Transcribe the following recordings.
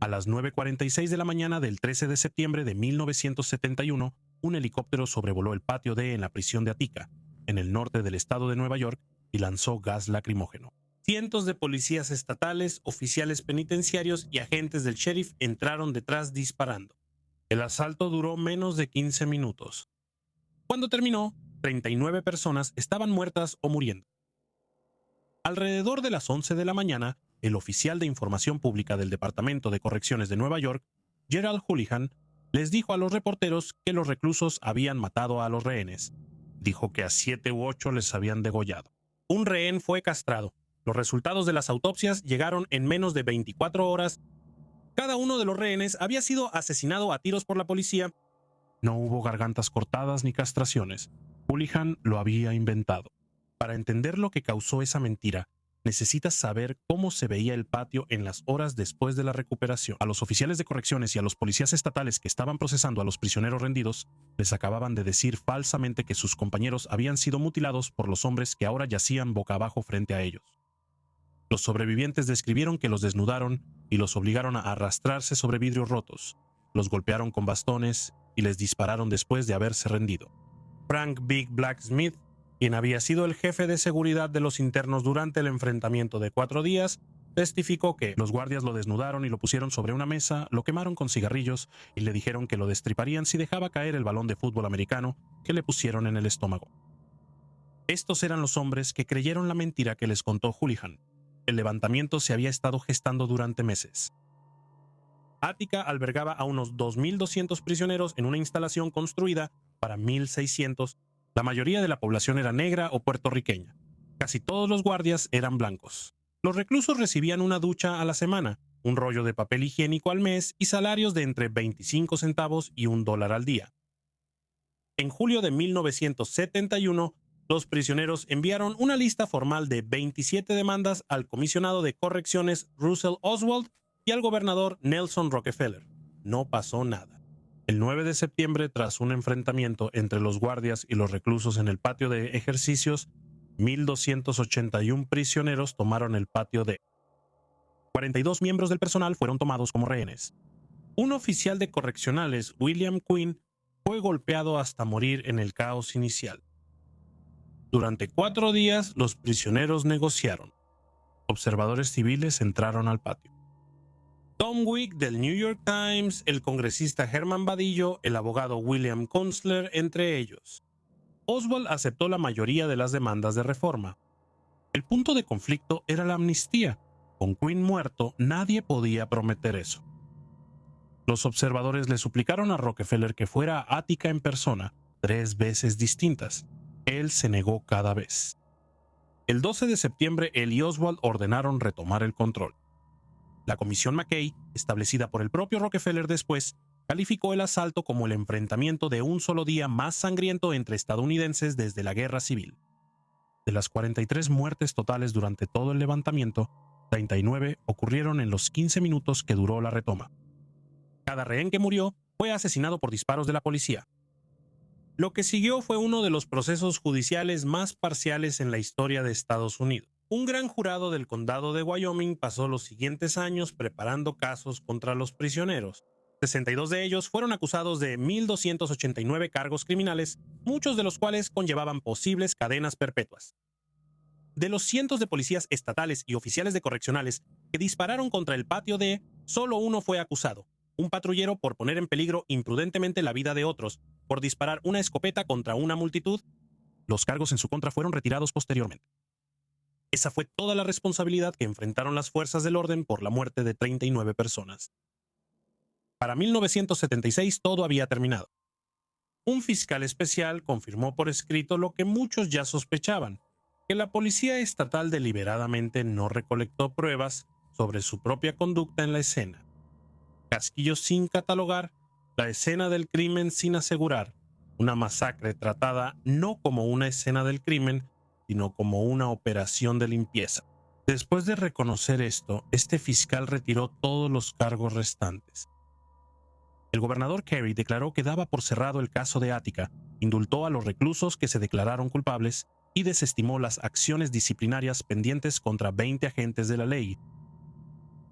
A las 9:46 de la mañana del 13 de septiembre de 1971, un helicóptero sobrevoló el patio D en la prisión de Attica, en el norte del estado de Nueva York, y lanzó gas lacrimógeno. Cientos de policías estatales, oficiales penitenciarios y agentes del sheriff entraron detrás disparando. El asalto duró menos de 15 minutos. Cuando terminó, 39 personas estaban muertas o muriendo. Alrededor de las 11 de la mañana, el oficial de información pública del Departamento de Correcciones de Nueva York, Gerald Houlihan, les dijo a los reporteros que los reclusos habían matado a los rehenes. Dijo que a 7 u 8 les habían degollado. Un rehén fue castrado. Los resultados de las autopsias llegaron en menos de 24 horas. Cada uno de los rehenes había sido asesinado a tiros por la policía. No hubo gargantas cortadas ni castraciones. Houlihan lo había inventado. Para entender lo que causó esa mentira, necesitas saber cómo se veía el patio en las horas después de la recuperación. A los oficiales de correcciones y a los policías estatales que estaban procesando a los prisioneros rendidos, les acababan de decir falsamente que sus compañeros habían sido mutilados por los hombres que ahora yacían boca abajo frente a ellos. Los sobrevivientes describieron que los desnudaron y los obligaron a arrastrarse sobre vidrios rotos, los golpearon con bastones y les dispararon después de haberse rendido. Frank Big Black Smith, quien había sido el jefe de seguridad de los internos durante el enfrentamiento de 4 días, testificó que los guardias lo desnudaron y lo pusieron sobre una mesa, lo quemaron con cigarrillos y le dijeron que lo destriparían si dejaba caer el balón de fútbol americano que le pusieron en el estómago. Estos eran los hombres que creyeron la mentira que les contó Houlihan. El levantamiento se había estado gestando durante meses. Attica albergaba a unos 2.200 prisioneros en una instalación construida para 1.600. La mayoría de la población era negra o puertorriqueña. Casi todos los guardias eran blancos. Los reclusos recibían una ducha a la semana, un rollo de papel higiénico al mes y salarios de entre 25 centavos y $1 al día. En julio de 1971, los prisioneros enviaron una lista formal de 27 demandas al comisionado de correcciones Russell Oswald y al gobernador Nelson Rockefeller. No pasó nada. El 9 de septiembre, tras un enfrentamiento entre los guardias y los reclusos en el patio de ejercicios, 1.281 prisioneros tomaron el patio D. 42 miembros del personal fueron tomados como rehenes. Un oficial de correccionales, William Quinn, fue golpeado hasta morir en el caos inicial. Durante 4 días, los prisioneros negociaron. Observadores civiles entraron al patio. Tom Wick del New York Times, el congresista Herman Badillo, el abogado William Kunstler, entre ellos. Oswald aceptó la mayoría de las demandas de reforma. El punto de conflicto era la amnistía. Con Quinn muerto, nadie podía prometer eso. Los observadores le suplicaron a Rockefeller que fuera a Attica en persona 3 veces distintas. Él se negó cada vez. El 12 de septiembre, él y Oswald ordenaron retomar el control. La Comisión McKay, establecida por el propio Rockefeller después, calificó el asalto como el enfrentamiento de un solo día más sangriento entre estadounidenses desde la Guerra Civil. De las 43 muertes totales durante todo el levantamiento, 39 ocurrieron en los 15 minutos que duró la retoma. Cada rehén que murió fue asesinado por disparos de la policía. Lo que siguió fue uno de los procesos judiciales más parciales en la historia de Estados Unidos. Un gran jurado del condado de Wyoming pasó los siguientes años preparando casos contra los prisioneros. 62 de ellos fueron acusados de 1.289 cargos criminales, muchos de los cuales conllevaban posibles cadenas perpetuas. De los cientos de policías estatales y oficiales de correccionales que dispararon contra el patio D, solo uno fue acusado, un patrullero por poner en peligro imprudentemente la vida de otros, por disparar una escopeta contra una multitud. Los cargos en su contra fueron retirados posteriormente. Esa fue toda la responsabilidad que enfrentaron las fuerzas del orden por la muerte de 39 personas. Para 1976 todo había terminado. Un fiscal especial confirmó por escrito lo que muchos ya sospechaban, que la policía estatal deliberadamente no recolectó pruebas sobre su propia conducta en la escena. Casquillos sin catalogar, la escena del crimen sin asegurar, una masacre tratada no como una escena del crimen, sino como una operación de limpieza. Después de reconocer esto, este fiscal retiró todos los cargos restantes. El gobernador Carey declaró que daba por cerrado el caso de Attica, indultó a los reclusos que se declararon culpables y desestimó las acciones disciplinarias pendientes contra 20 agentes de la ley.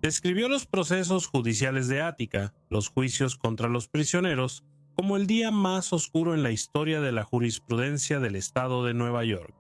Describió los procesos judiciales de Ática, los juicios contra los prisioneros, como el día más oscuro en la historia de la jurisprudencia del estado de Nueva York.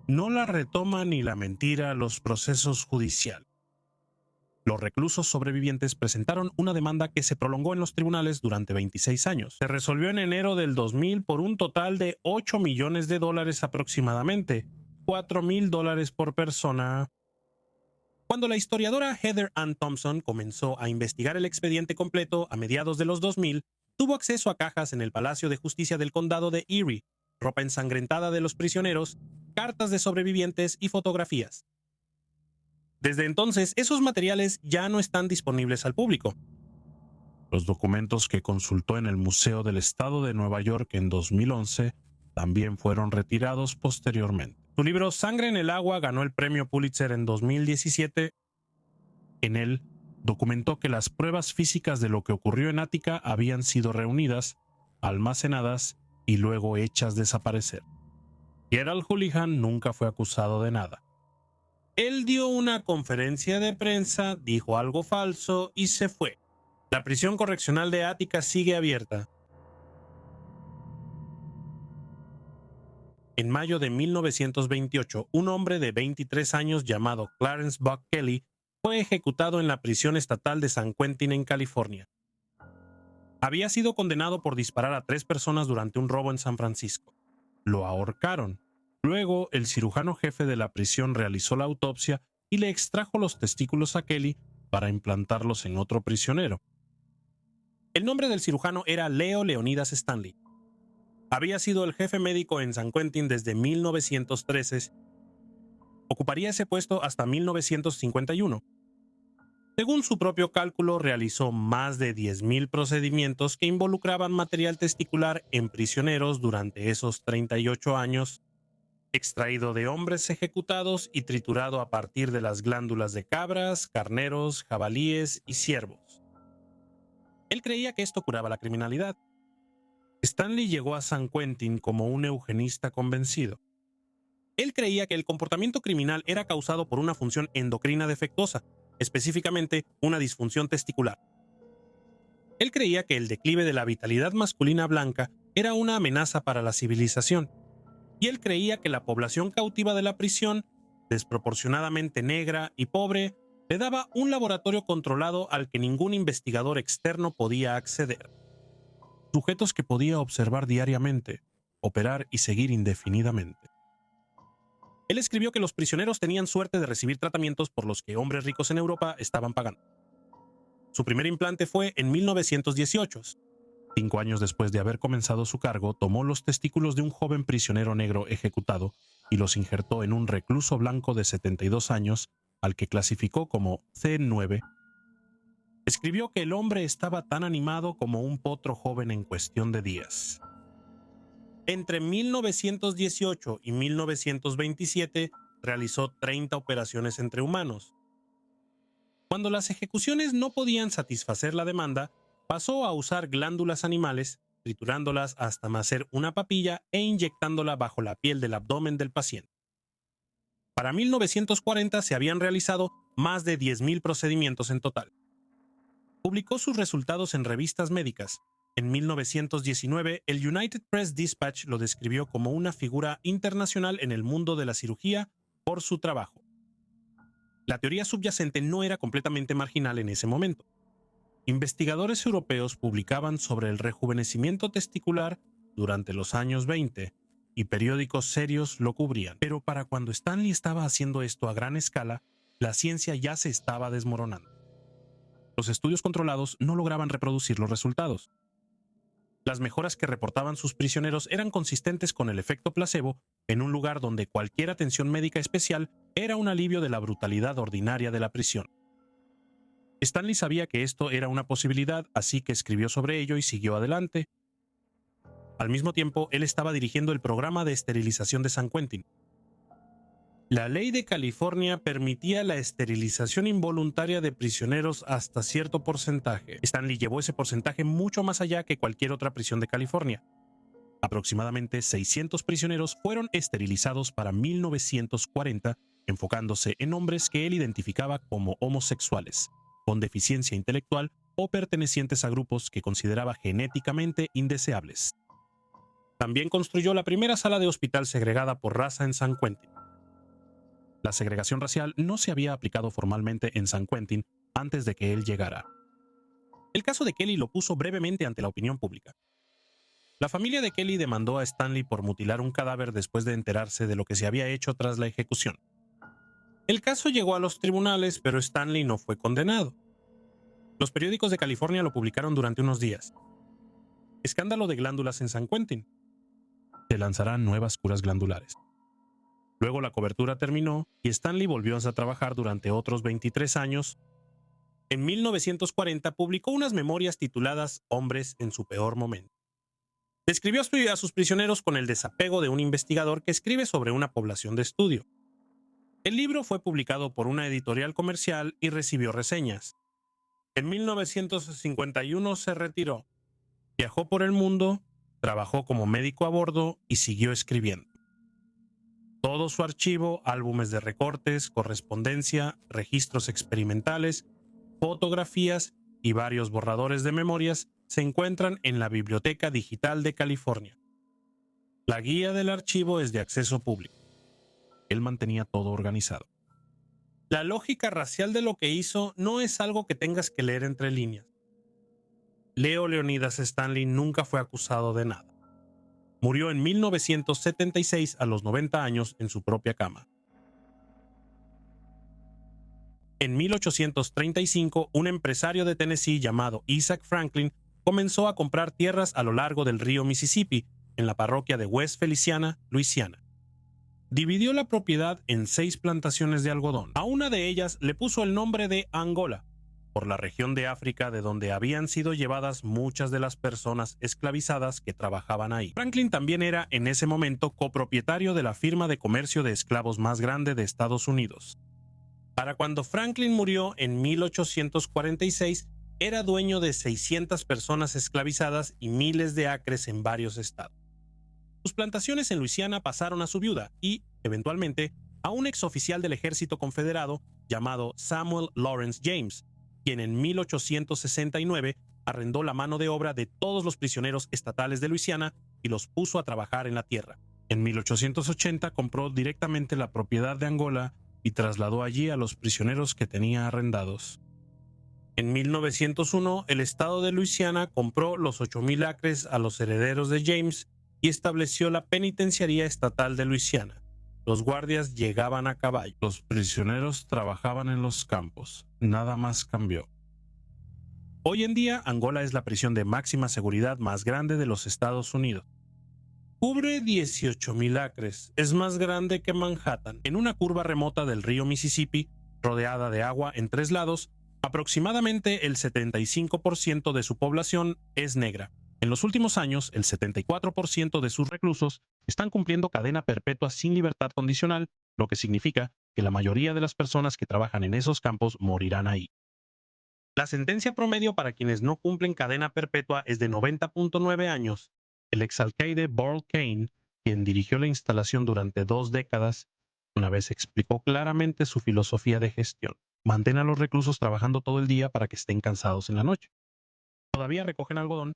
No la retoma ni la mentira los procesos judiciales. Los reclusos sobrevivientes presentaron una demanda que se prolongó en los tribunales durante 26 años. Se resolvió en enero del 2000 por un total de $8 millones aproximadamente, $4,000 por persona. Cuando la historiadora Heather Ann Thompson comenzó a investigar el expediente completo a mediados de los 2000, tuvo acceso a cajas en el Palacio de Justicia del Condado de Erie, ropa ensangrentada de los prisioneros, cartas de sobrevivientes y fotografías. Desde entonces, esos materiales ya no están disponibles al público. Los documentos que consultó en el Museo del Estado de Nueva York en 2011 también fueron retirados posteriormente. Su libro Sangre en el agua ganó el premio Pulitzer en 2017. En él, documentó que las pruebas físicas de lo que ocurrió en Ática habían sido reunidas, almacenadas y luego hechas desaparecer. Gerald Houlihan nunca fue acusado de nada. Él dio una conferencia de prensa, dijo algo falso y se fue. La prisión correccional de Ática sigue abierta. En mayo de 1928, un hombre de 23 años llamado Clarence Buck Kelly fue ejecutado en la prisión estatal de San Quentin en California. Había sido condenado por disparar a 3 personas durante un robo en San Francisco. Lo ahorcaron. Luego, el cirujano jefe de la prisión realizó la autopsia y le extrajo los testículos a Kelly para implantarlos en otro prisionero. El nombre del cirujano era Leo Leonidas Stanley. Había sido el jefe médico en San Quentin desde 1913. Ocuparía ese puesto hasta 1951. Según su propio cálculo, realizó más de 10,000 procedimientos que involucraban material testicular en prisioneros durante esos 38 años, extraído de hombres ejecutados y triturado a partir de las glándulas de cabras, carneros, jabalíes y ciervos. Él creía que esto curaba la criminalidad. Stanley llegó a San Quentin como un eugenista convencido. Él creía que el comportamiento criminal era causado por una función endocrina defectuosa, específicamente una disfunción testicular. Él creía que el declive de la vitalidad masculina blanca era una amenaza para la civilización, y él creía que la población cautiva de la prisión, desproporcionadamente negra y pobre, le daba un laboratorio controlado al que ningún investigador externo podía acceder. Sujetos que podía observar diariamente, operar y seguir indefinidamente. Él escribió que los prisioneros tenían suerte de recibir tratamientos por los que hombres ricos en Europa estaban pagando. Su primer implante fue en 1918. 5 años después de haber comenzado su cargo, tomó los testículos de un joven prisionero negro ejecutado y los injertó en un recluso blanco de 72 años, al que clasificó como C9. Escribió que el hombre estaba tan animado como un potro joven en cuestión de días. Entre 1918 y 1927 realizó 30 operaciones entre humanos. Cuando las ejecuciones no podían satisfacer la demanda, pasó a usar glándulas animales, triturándolas hasta nacer una papilla e inyectándola bajo la piel del abdomen del paciente. Para 1940 se habían realizado más de 10,000 procedimientos en total. Publicó sus resultados en revistas médicas. En 1919, el United Press Dispatch lo describió como una figura internacional en el mundo de la cirugía por su trabajo. La teoría subyacente no era completamente marginal en ese momento. Investigadores europeos publicaban sobre el rejuvenecimiento testicular durante los años 20 y periódicos serios lo cubrían. Pero para cuando Stanley estaba haciendo esto a gran escala, la ciencia ya se estaba desmoronando. Los estudios controlados no lograban reproducir los resultados. Las mejoras que reportaban sus prisioneros eran consistentes con el efecto placebo en un lugar donde cualquier atención médica especial era un alivio de la brutalidad ordinaria de la prisión. Stanley sabía que esto era una posibilidad, así que escribió sobre ello y siguió adelante. Al mismo tiempo, él estaba dirigiendo el programa de esterilización de San Quentin. La ley de California permitía la esterilización involuntaria de prisioneros hasta cierto porcentaje. Stanley llevó ese porcentaje mucho más allá que cualquier otra prisión de California. Aproximadamente 600 prisioneros fueron esterilizados para 1940, enfocándose en hombres que él identificaba como homosexuales. con deficiencia intelectual o pertenecientes a grupos que consideraba genéticamente indeseables. También construyó la primera sala de hospital segregada por raza en San Quentin. La segregación racial no se había aplicado formalmente en San Quentin antes de que él llegara. El caso de Kelly lo puso brevemente ante la opinión pública. La familia de Kelly demandó a Stanley por mutilar un cadáver después de enterarse de lo que se había hecho tras la ejecución. El caso llegó a los tribunales, pero Stanley no fue condenado. Los periódicos de California lo publicaron durante unos días. Escándalo de glándulas en San Quentin. Se lanzarán nuevas curas glandulares. Luego la cobertura terminó y Stanley volvió a trabajar durante otros 23 años. En 1940 publicó unas memorias tituladas Hombres en su peor momento. Describió a sus prisioneros con el desapego de un investigador que escribe sobre una población de estudio. El libro fue publicado por una editorial comercial y recibió reseñas. En 1951 se retiró. Viajó por el mundo, trabajó como médico a bordo y siguió escribiendo. Todo su archivo, álbumes de recortes, correspondencia, registros experimentales, fotografías y varios borradores de memorias se encuentran en la Biblioteca Digital de California. La guía del archivo es de acceso público. Él mantenía todo organizado. La lógica racial de lo que hizo no es algo que tengas que leer entre líneas. Leo Leonidas Stanley nunca fue acusado de nada. Murió en 1976 a los 90 años en su propia cama. En 1835, un empresario de Tennessee llamado Isaac Franklin comenzó a comprar tierras a lo largo del río Mississippi, en la parroquia de West Feliciana, Luisiana. Dividió la propiedad en 6 plantaciones de algodón. A una de ellas le puso el nombre de Angola, por la región de África de donde habían sido llevadas muchas de las personas esclavizadas que trabajaban ahí. Franklin también era en ese momento copropietario de la firma de comercio de esclavos más grande de Estados Unidos. Para cuando Franklin murió en 1846, era dueño de 600 personas esclavizadas y miles de acres en varios estados. Sus plantaciones en Luisiana pasaron a su viuda y, eventualmente, a un exoficial del ejército confederado llamado Samuel Lawrence James, quien en 1869 arrendó la mano de obra de todos los prisioneros estatales de Luisiana y los puso a trabajar en la tierra. En 1880 compró directamente la propiedad de Angola y trasladó allí a los prisioneros que tenía arrendados. En 1901, el estado de Luisiana compró los 8,000 acres a los herederos de James y estableció la penitenciaría estatal de Luisiana. Los guardias llegaban a caballo. Los prisioneros trabajaban en los campos. Nada más cambió. Hoy en día, Angola es la prisión de máxima seguridad más grande de los Estados Unidos. Cubre 18,000 acres. Es más grande que Manhattan. En una curva remota del río Mississippi, rodeada de agua en 3 lados, aproximadamente el 75% de su población es negra. En los últimos años, el 74% de sus reclusos están cumpliendo cadena perpetua sin libertad condicional, lo que significa que la mayoría de las personas que trabajan en esos campos morirán ahí. La sentencia promedio para quienes no cumplen cadena perpetua es de 90.9 años. El exalcalde Burl Cain, quien dirigió la instalación durante 2 décadas, una vez explicó claramente su filosofía de gestión. Mantén a los reclusos trabajando todo el día para que estén cansados en la noche. Todavía recogen algodón.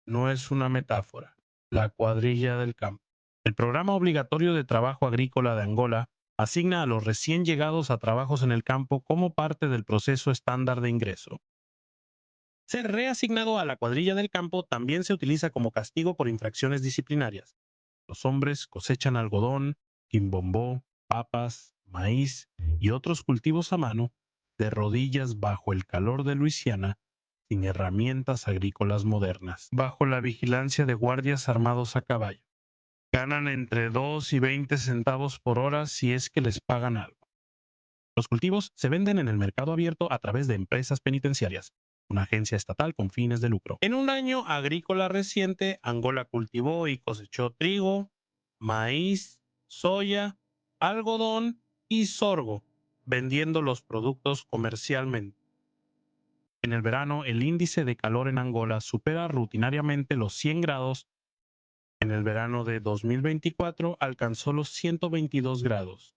No es una metáfora. La cuadrilla del campo. El programa obligatorio de trabajo agrícola de Angola asigna a los recién llegados a trabajos en el campo como parte del proceso estándar de ingreso. Ser reasignado a la cuadrilla del campo también se utiliza como castigo por infracciones disciplinarias. Los hombres cosechan algodón, quimbombó, papas, maíz y otros cultivos a mano, de rodillas bajo el calor de Luisiana, sin herramientas agrícolas modernas, bajo la vigilancia de guardias armados a caballo. Ganan entre 2 y 20 centavos por hora si es que les pagan algo. Los cultivos se venden en el mercado abierto a través de empresas penitenciarias, una agencia estatal con fines de lucro. En un año agrícola reciente, Angola cultivó y cosechó trigo, maíz, soya, algodón y sorgo, vendiendo los productos comercialmente. En el verano, el índice de calor en Angola supera rutinariamente los 100 grados. En el verano de 2024 alcanzó los 122 grados.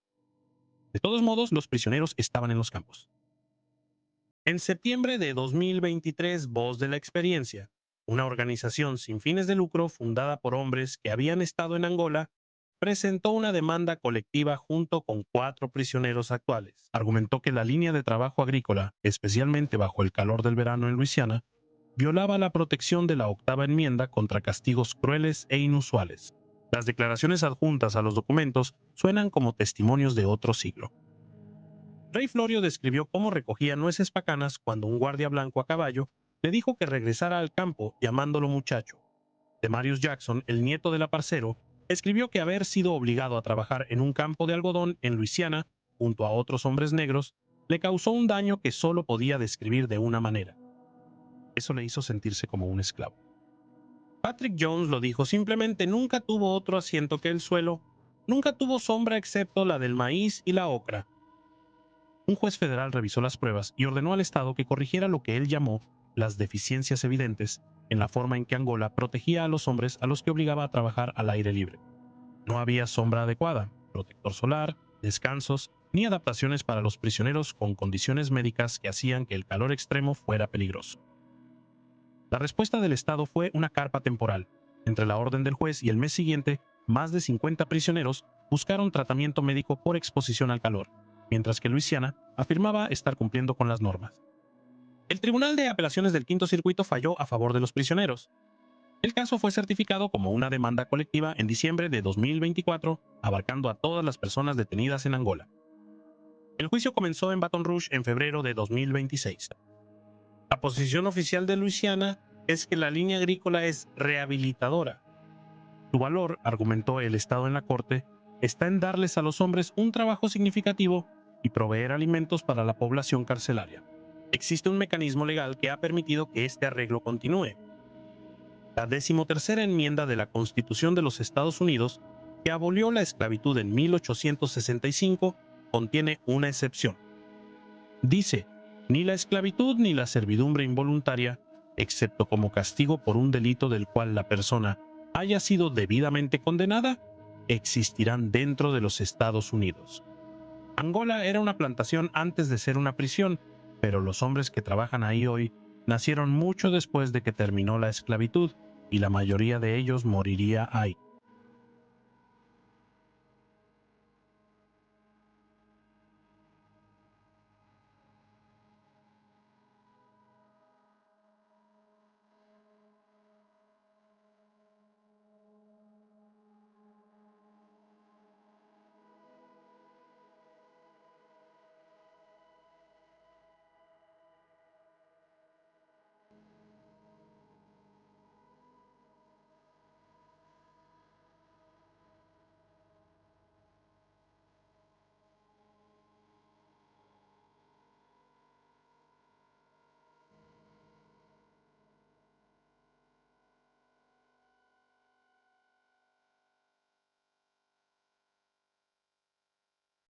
De todos modos, los prisioneros estaban en los campos. En septiembre de 2023, Voz de la Experiencia, una organización sin fines de lucro fundada por hombres que habían estado en Angola, presentó una demanda colectiva junto con 4 prisioneros actuales. Argumentó que la línea de trabajo agrícola, especialmente bajo el calor del verano en Luisiana, violaba la protección de la octava enmienda contra castigos crueles e inusuales. Las declaraciones adjuntas a los documentos suenan como testimonios de otro siglo. Rey Florio describió cómo recogía nueces pacanas cuando un guardia blanco a caballo le dijo que regresara al campo llamándolo muchacho. Demarius Jackson, el nieto del aparcero, escribió que haber sido obligado a trabajar en un campo de algodón en Luisiana, junto a otros hombres negros, le causó un daño que solo podía describir de una manera. Eso le hizo sentirse como un esclavo. Patrick Jones lo dijo, simplemente nunca tuvo otro asiento que el suelo, nunca tuvo sombra excepto la del maíz y la ocra. Un juez federal revisó las pruebas y ordenó al Estado que corrigiera lo que él llamó las deficiencias evidentes en la forma en que Angola protegía a los hombres a los que obligaba a trabajar al aire libre. No había sombra adecuada, protector solar, descansos, ni adaptaciones para los prisioneros con condiciones médicas que hacían que el calor extremo fuera peligroso. La respuesta del Estado fue una carpa temporal. Entre la orden del juez y el mes siguiente, más de 50 prisioneros buscaron tratamiento médico por exposición al calor, mientras que Luisiana afirmaba estar cumpliendo con las normas. El Tribunal de Apelaciones del Quinto Circuito falló a favor de los prisioneros. El caso fue certificado como una demanda colectiva en diciembre de 2024, abarcando a todas las personas detenidas en Angola. El juicio comenzó en Baton Rouge en febrero de 2026. La posición oficial de Luisiana es que la línea agrícola es rehabilitadora. Su valor, argumentó el Estado en la Corte, está en darles a los hombres un trabajo significativo y proveer alimentos para la población carcelaria. Existe un mecanismo legal que ha permitido que este arreglo continúe. La 13ª enmienda de la Constitución de los Estados Unidos, que abolió la esclavitud en 1865, contiene una excepción. Dice, ni la esclavitud ni la servidumbre involuntaria, excepto como castigo por un delito del cual la persona haya sido debidamente condenada, existirán dentro de los Estados Unidos. Angola era una plantación antes de ser una prisión, pero los hombres que trabajan ahí hoy nacieron mucho después de que terminó la esclavitud y la mayoría de ellos moriría ahí.